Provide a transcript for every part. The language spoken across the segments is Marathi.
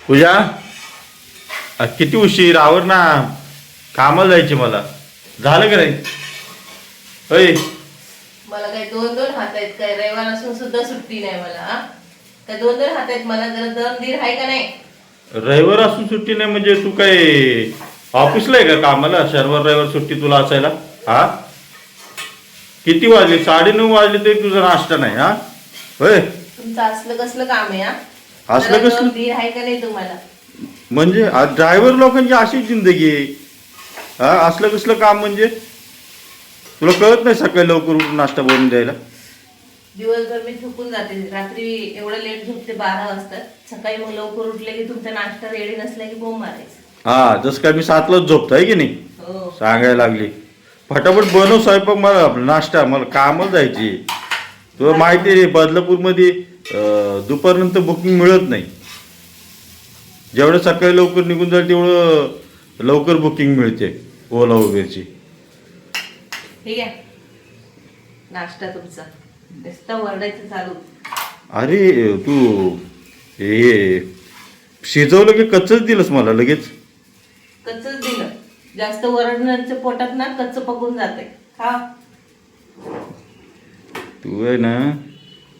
पूजा किती उशीर आवर ना, कामाला जायचे मला. झालं का नाही? होय मला काय दोन दोन हात आहेत काय? रविवार असून सुद्धा सुट्टी नाही मला. हा काय दोन दोन हात आहेत मला? जरा दम दीर आहे का नाही? रविवार असून सुट्टी नाही म्हणजे तू काय ऑफिसला आहे का कामाला? शनिवार रविवार सुट्टी तुला असायला? हा किती वाजले? 9:30 वाजले तरी तुझा नाश्ता नाही. हा होय तुमचं असलं कसलं काम आहे? हा असलं जरा कसलं? दम दीर आहे का नाही तुम्हाला? म्हणजे ड्रायव्हर लोकांची अशीच जिंदगी आहे. हा असलं कसलं काम म्हणजे? तुला कळत नाही सकाळी लवकर उठून नाश्ता बनवून द्यायला? दिवसभर मी थकून जाते, रात्री एवढं लेट झोपते 12 वाजता. सकाळी मग लवकर उठले की तुमचा नाश्ता रेडी नसला की बोंब मारायचं. हा जसं काय मी 7लाच झोपतो आहे की नाही? हो सांगायला लागली फटाफट बनव स्वयंपाक, मला नाश्ता, मला कामाला जायची. तुला माहिती आहे बदलापूरमध्ये दुपारनंतर बुकिंग मिळत नाही. जेवढं सकाळी लवकर निघून जाईल तेवढं लवकर बुकिंग मिळते ओला उबेरची. ठीक आहे, नाश्ता तुमचा. नुसतं वरडायचं चालू. अरे तू हे शिजवलं की कच्चच दिलंस मला लगेच? कच्चच दिलं. जास्त वरडण्याच्या पोटात ना कच्च पकून जाते. खा. तू आहे ना,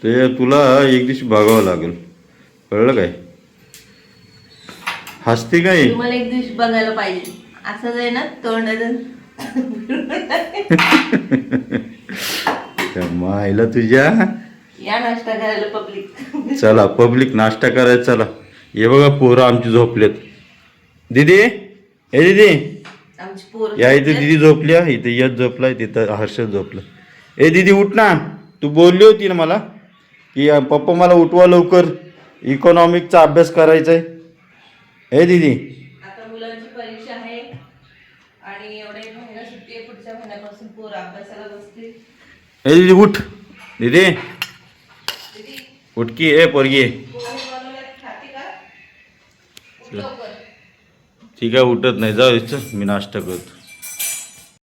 ते तुला एक दिवशी बघावं लागेल, कळलं काय? हसते काय? तुम्हाला एक दिवशी बघायला पाहिजे. असं आहे ना तोंडाचं. त्या मायला तुझ्या. या नाश्ता करायला पब्लिक. चला पब्लिक नाश्ता करायचा. चला हे बघा पोरं आमची झोपलेत. दीदी हे दीदी आमची पोर या इथे. दीदी झोपल्या इथे, यश झोपलाय तिथं, हर्षद झोपलं. ए दीदी उठ ना, तू बोलली होती ना मला की पप्पा मला उठवा लवकर, इकॉनॉमिकचा अभ्यास करायचा आहे. हे दीदी आता मुलांची परीक्षा आहे आणि एवढे महिना सुट्टी आहे. पुढच्या महिन्यापासून पोर अभ्यासाला बसतील. ए दीदी उठ. दीदी दीदी उठकी. ए पोरगी पोहे बनवल्यात, खाते का? उठ लवकर. ठीक आहे उठत नाही, जाऊ चल मी नाश्ता करतो.